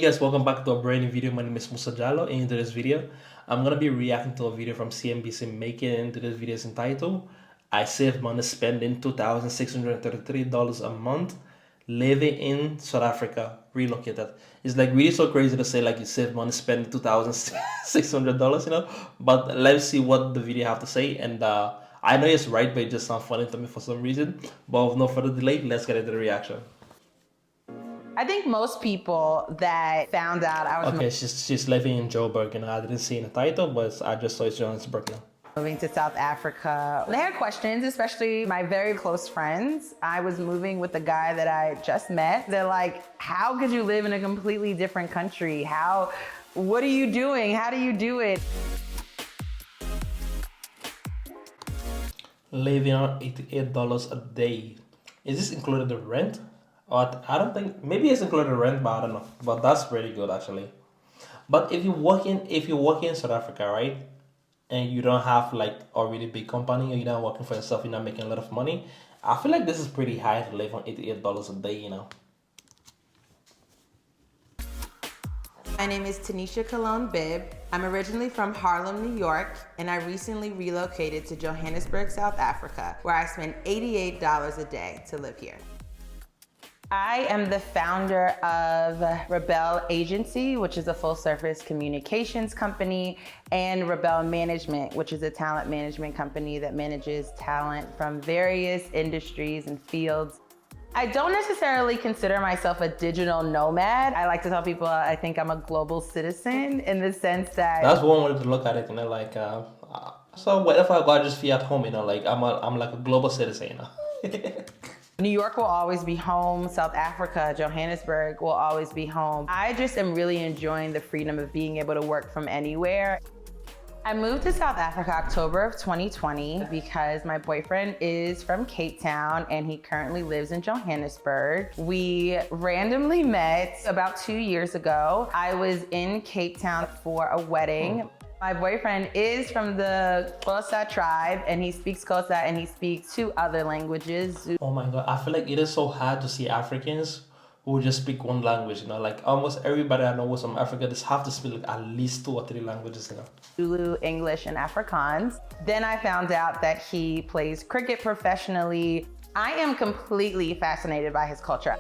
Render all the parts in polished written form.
Hey guys, welcome back to a brand new video. My name is Musa Jallo, and in today's video, I'm gonna be reacting to a video from CNBC making, and today's video is entitled "I Save Money Spending $2,633 a month Living in South Africa, Relocated." It's like really so crazy to say like you save money spending $2,600, But let's see what the video have to say, and I know it's right, but it just sounds funny to me for some reason. But with no further delay, let's get into the reaction. I think most people that found out I was Okay, she's living in Joburg, and I didn't see in the title, but I just saw it's Johannesburg now. moving to South Africa, they had questions, especially my very close friends. I was moving with a guy that I just met. They're like, how could you live in a completely different country? What are you doing? How do you do it? Living on $88 a day. Is this included the rent? Or I don't think, maybe it's included the rent, but I don't know. But that's really good actually. But if you're working in South Africa, right? And you don't have like a really big company, or you're not working for yourself, you're not making a lot of money. I feel like this is pretty high to live on $88 a day. My name is Tanisha Cologne Bibb. I'm originally from Harlem, New York, and I recently relocated to Johannesburg, South Africa, where I spend $88 a day to live here. I am the founder of Rebel Agency, which is a full-service communications company, and Rebel Management, which is a talent management company that manages talent from various industries and fields. I don't necessarily consider myself a digital nomad. I like to tell people I think I'm a global citizen in the sense that... That's one way to look at it, like, so whatever I got, just feel at home, like I'm like a global citizen. New York will always be home. South Africa, Johannesburg will always be home. I just am really enjoying the freedom of being able to work from anywhere. I moved to South Africa October of 2020 because my boyfriend is from Cape Town and he currently lives in Johannesburg. We randomly met about 2 years ago. I was in Cape Town for a wedding. My boyfriend is from the Xhosa tribe, and he speaks Xhosa and he speaks 2 other languages. Oh my God, I feel like it is so hard to see Africans who just speak one language, like almost everybody I know who's from Africa just have to speak like at least 2 or 3 languages, Zulu, English, and Afrikaans. Then I found out that he plays cricket professionally. I am completely fascinated by his culture.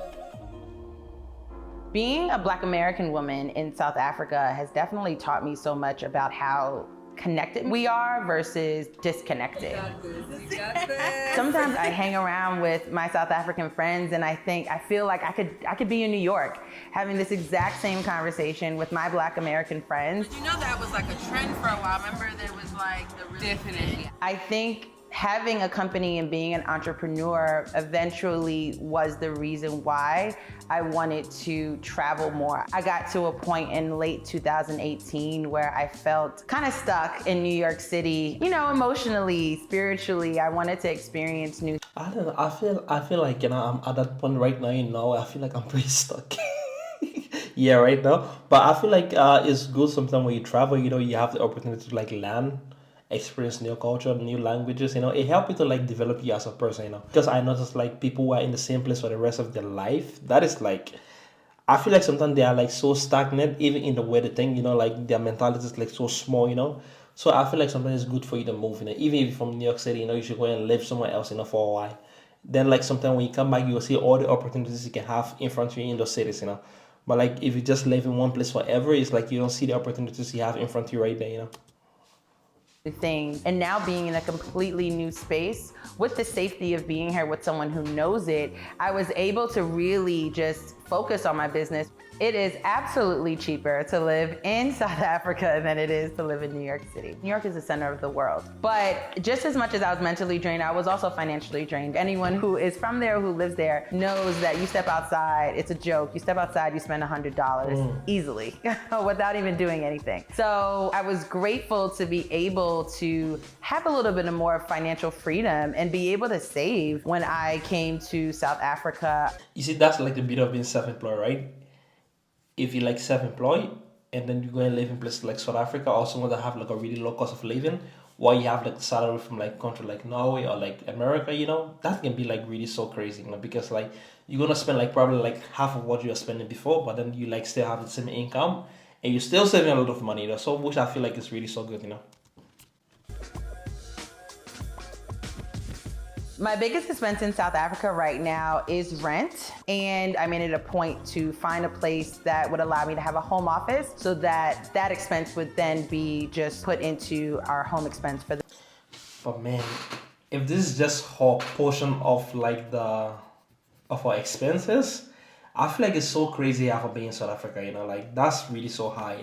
Being a Black American woman in South Africa has definitely taught me so much about how connected we are versus disconnected. You got this. Sometimes I hang around with my South African friends and I feel like I could be in New York having this exact same conversation with my Black American friends. You know that was like a trend for a while. Remember there was like the Definitely. I think having a company and being an entrepreneur eventually was the reason why I wanted to travel more. I got to a point in late 2018 where I felt kind of stuck in New York City, emotionally, spiritually. I wanted to experience new. I don't know. I feel like I'm at that point right now. I feel like I'm pretty stuck. Yeah, right now. But I feel like it's good sometimes when you travel. You have the opportunity to like learn, experience new culture, new languages. It helps you to like develop you as a person. Because I noticed like people who are in the same place for the rest of their life. That is like, I feel like sometimes they are like so stagnant, even in the way they think. Like their mentality is like so small. So I feel like sometimes it's good for you to move. Even if you're from New York City, you should go and live somewhere else. For a while. Then like sometimes when you come back, you will see all the opportunities you can have in front of you in those cities. But like if you just live in one place forever, it's like you don't see the opportunities you have in front of you right there. Thing. And now being in a completely new space with the safety of being here with someone who knows it, I was able to really just focus on my business. It is absolutely cheaper to live in South Africa than it is to live in New York City. New York is the center of the world. But just as much as I was mentally drained, I was also financially drained. Anyone who is from there, who lives there, knows that you step outside, it's a joke. You step outside, you spend $100 easily without even doing anything. So I was grateful to be able to have a little bit more financial freedom and be able to save when I came to South Africa. You see, that's like the beauty of being self-employed, right? If you're like self-employed and then you go and live in places like South Africa or somewhere that have like a really low cost of living, while you have like salary from like country like Norway or like America, that can be like really so crazy, because like you're gonna spend like probably like half of what you were spending before, but then you like still have the same income and you're still saving a lot of money, so which I feel like is really so good. My biggest expense in South Africa right now is rent. And I made it a point to find a place that would allow me to have a home office so that that expense would then be just put into our home expense for the. But man, if this is just her portion of like of our expenses, I feel like it's so crazy how for being in South Africa, like that's really so high,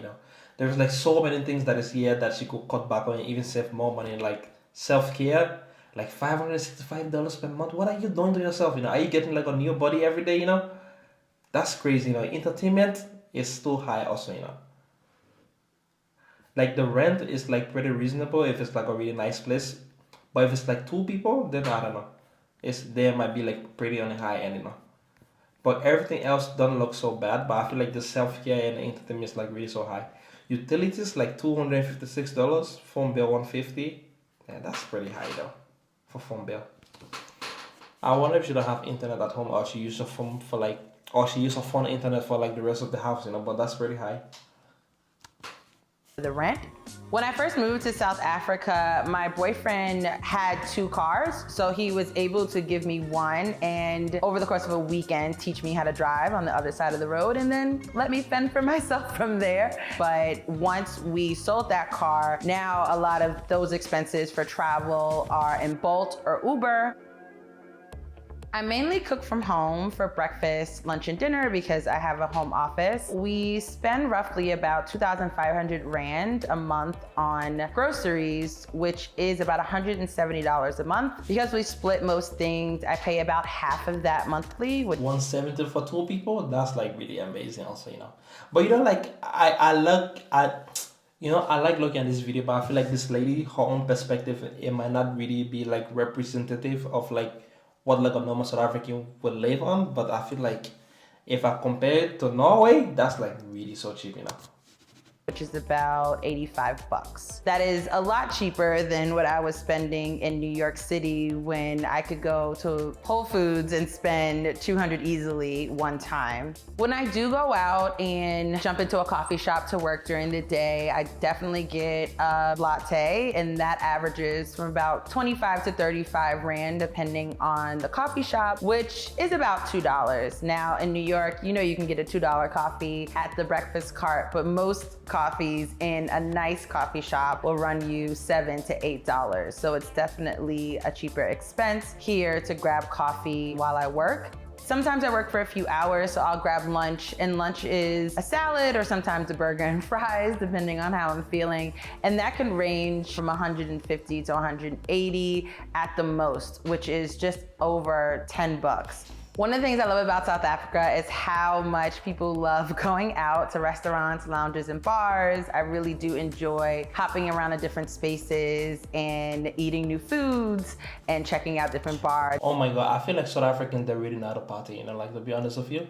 There's like so many things that is here that she could cut back on and even save more money, like self-care, like $565 per month. What are you doing to yourself? Are you getting like a new body every day, That's crazy, Entertainment is too high also, Like the rent is like pretty reasonable if it's like a really nice place. But if it's like two people, then I don't know. There might be like pretty on the high end, But everything else doesn't look so bad. But I feel like the self-care and the entertainment is like really so high. Utilities like $256, phone bill $150. Yeah, that's pretty high though for phone bill. I wonder if she don't have internet at home or she use her phone for like, or she use her phone internet for like the rest of the house, but that's pretty high. The rent. When I first moved to South Africa, my boyfriend had 2 cars, so he was able to give me one and over the course of a weekend teach me how to drive on the other side of the road and then let me fend for myself from there. But once we sold that car, now a lot of those expenses for travel are in Bolt or Uber. I mainly cook from home for breakfast, lunch, and dinner because I have a home office. We spend roughly about 2,500 Rand a month on groceries, which is about $170 a month. Because we split most things, I pay about half of that monthly. 170 for 2 people, that's like really amazing also, But like I like looking at this video, but I feel like this lady, her own perspective, it might not really be like representative of like what like a normal South African would live on, but I feel like if I compare it to Norway, that's like really so cheap, Which is about $85. That is a lot cheaper than what I was spending in New York City when I could go to Whole Foods and spend $200 easily one time. When I do go out and jump into a coffee shop to work during the day, I definitely get a latte, and that averages from about 25 to 35 Rand depending on the coffee shop, which is about $2. Now in New York, you can get a $2 coffee at the breakfast cart, but most coffees in a nice coffee shop will run you $7 to $8. So it's definitely a cheaper expense here to grab coffee while I work. Sometimes I work for a few hours, so I'll grab lunch, and lunch is a salad or sometimes a burger and fries, depending on how I'm feeling. And that can range from 150 to 180 at the most, which is just over $10. One of the things I love about South Africa is how much people love going out to restaurants, lounges, and bars. I really do enjoy hopping around to different spaces and eating new foods and checking out different bars. Oh my God, I feel like South Africans, they're really not a party, like to be honest with you.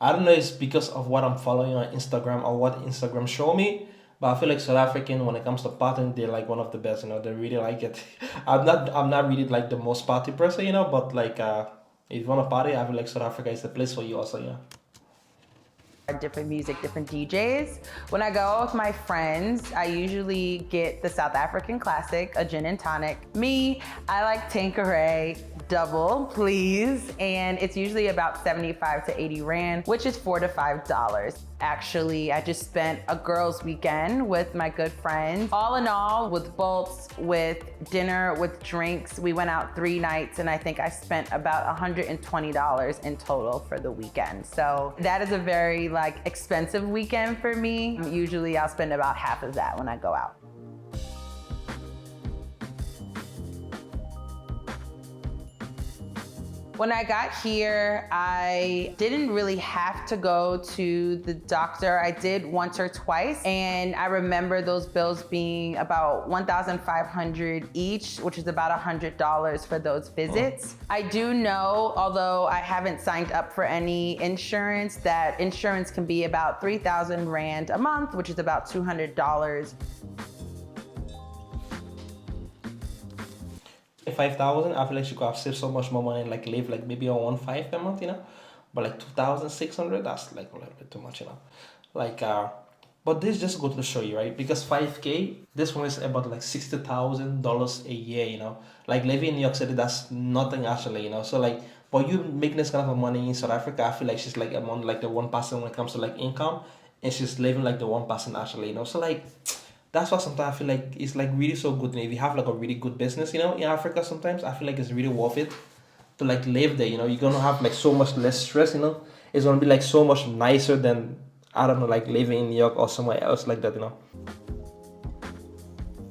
I don't know if it's because of what I'm following on Instagram or what Instagram show me, but I feel like South African, when it comes to partying, they're like one of the best, they really like it. I'm not really like the most party person, but like, if you want to party, I feel like South Africa is the place for you also, Different music, different DJs. When I go out with my friends, I usually get the South African classic, a gin and tonic. Me, I like Tanqueray double, please. And it's usually about 75 to 80 Rand, which is $4 to $5. Actually, I just spent a girls' weekend with my good friends. All in all, with bolts, with dinner, with drinks, we went out 3 nights, and I think I spent about $120 in total for the weekend. So that is a very expensive weekend for me. Usually I'll spend about half of that when I go out. When I got here, I didn't really have to go to the doctor. I did once or twice, and I remember those bills being about $1,500 each, which is about $100 for those visits. I do know, although I haven't signed up for any insurance, that insurance can be about 3,000 Rand a month, which is about $200. 5,000, I feel like she could have saved so much more money and like live like maybe on 1.5 per month, you know. But like 2,600, that's like a little bit too much, you know. Like but this just go to show you, right? Because 5K, this one is about like $60,000 a year, you know. Like living in New York City, that's nothing actually, you know. So like, but you making this kind of money in South Africa, I feel like she's like among like the 1% when it comes to like income, and she's living like the 1% actually, you know. So like, that's why sometimes I feel like it's like really so good. If you have like a really good business, you know, in Africa, sometimes I feel like it's really worth it to like live there. You know, you're gonna have like so much less stress. You know, it's gonna be like so much nicer than, I don't know, like living in New York or somewhere else like that. You know.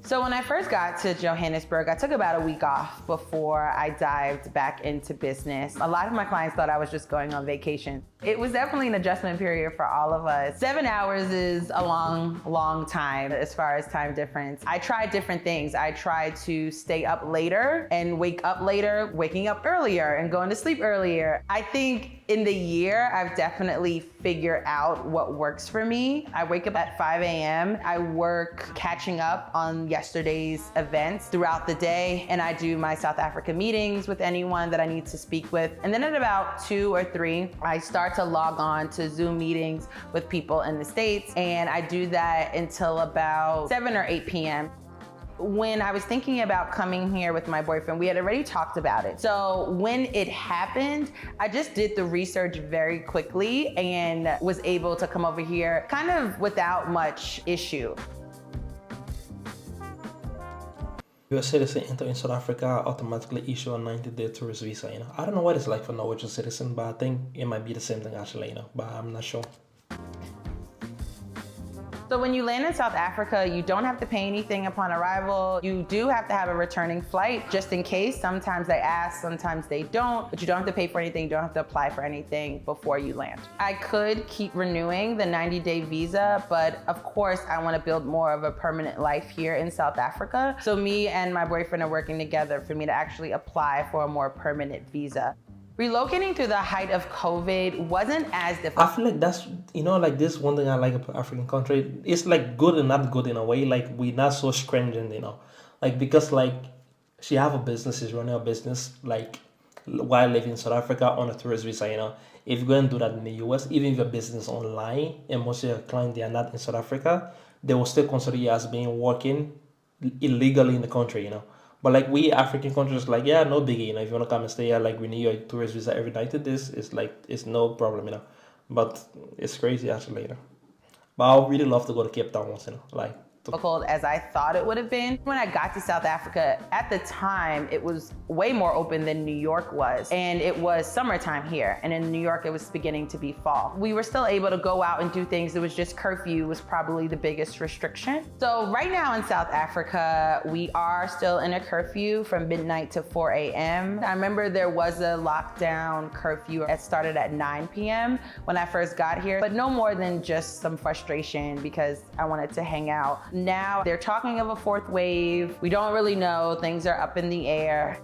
So when I first got to Johannesburg, I took about a week off before I dived back into business. A lot of my clients thought I was just going on vacation. It was definitely an adjustment period for all of us. 7 hours is a long, long time as far as time difference. I tried different things. I tried to stay up later and wake up later, waking up earlier and going to sleep earlier. I think in the year, I've definitely figured out what works for me. I wake up at 5 a.m. I work catching up on yesterday's events throughout the day, and I do my South Africa meetings with anyone that I need to speak with. And then at about 2 or 3, I start to log on to Zoom meetings with people in the States, and I do that until about 7 or 8 p.m. When I was thinking about coming here with my boyfriend, we had already talked about it. So when it happened, I just did the research very quickly and was able to come over here kind of without much issue. You're a citizen enter in South Africa, automatically issue a 90-day tourist visa. You know, I don't know what it's like for Norwegian citizen, but I think it might be the same thing actually. You know, but I'm not sure. So when you land in South Africa, you don't have to pay anything upon arrival. You do have to have a returning flight just in case. Sometimes they ask, sometimes they don't, but you don't have to pay for anything. You don't have to apply for anything before you land. I could keep renewing the 90-day visa, but of course I want to build more of a permanent life here in South Africa. So me and my boyfriend are working together for me to actually apply for a more permanent visa. Relocating through the height of COVID wasn't as difficult. I feel like that's, you know, like this one thing I like about African country. It's like good and not good in a way. Like we're not so stringent, you know, like because like she have a business, she's running a business like while living in South Africa on a tourist visa, you know. If you're going to do that in the US, even if your business is online and most of your clients they are not in South Africa, they will still consider you as being working illegally in the country, you know. But like we African countries, like yeah, no biggie, you know. If you wanna come and stay here, like renew your tourist visa every 90 days, it's like it's no problem, you know. But it's crazy actually, you know. But I would really love to go to Cape Town once, you know, like. Difficult as I thought it would have been. When I got to South Africa, at the time, it was way more open than New York was. And it was summertime here. And in New York, it was beginning to be fall. We were still able to go out and do things. It was just curfew was probably the biggest restriction. So right now in South Africa, we are still in a curfew from midnight to 4 a.m. I remember there was a lockdown curfew that started at 9 p.m. when I first got here, but no more than just some frustration because I wanted to hang out. Now they're talking of a fourth wave. We don't really know. Things are up in the air.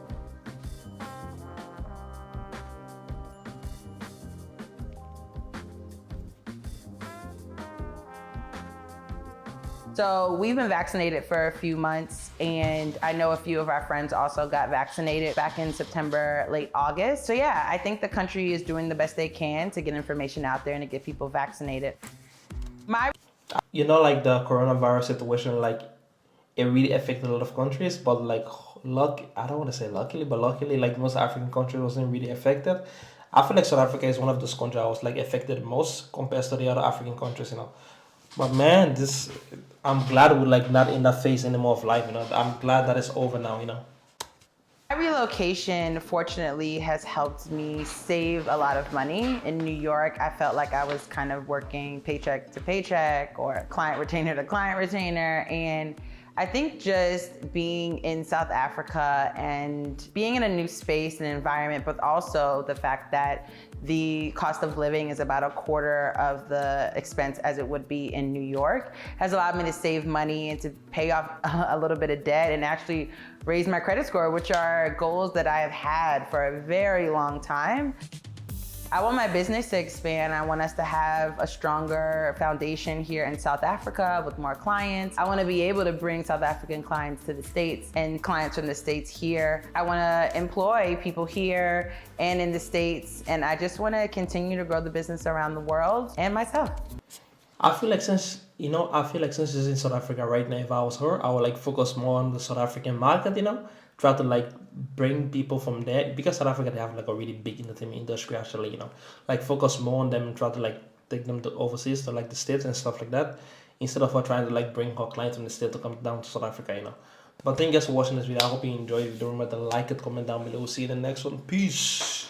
So we've been vaccinated for a few months, and I know a few of our friends also got vaccinated back in September, late August. So yeah, I think the country is doing the best they can to get information out there and to get people vaccinated. You know, like the coronavirus situation, like it really affected a lot of countries, but like I don't want to say luckily, but luckily, like most African countries wasn't really affected. I feel like South Africa is one of those countries I was like affected most compared to the other African countries, you know. But man, I'm glad we're like not in that phase anymore of life, you know. I'm glad that it's over now, you know. My relocation, fortunately, has helped me save a lot of money. In New York, I felt like I was kind of working paycheck to paycheck or client retainer to client retainer. And I think just being in South Africa and being in a new space and environment, but also the fact that the cost of living is about a quarter of the expense as it would be in New York, has allowed me to save money and to pay off a little bit of debt and actually raise my credit score, which are goals that I have had for a very long time. I want my business to expand. I want us to have a stronger foundation here in South Africa with more clients. I want to be able to bring South African clients to the States and clients from the States here. I want to employ people here and in the States. And I just want to continue to grow the business around the world and myself. I feel like since it's in South Africa right now, if I was her, I would like focus more on the South African market, try to like bring people from there because South Africa they have like a really big entertainment industry actually, like focus more on them and try to like take them to overseas to like the States and stuff like that instead of her trying to like bring her clients from the States to come down to South Africa. But thank you guys for watching this video. I hope you enjoyed it. Don't remember to like it, comment down below. See you in the next one. Peace.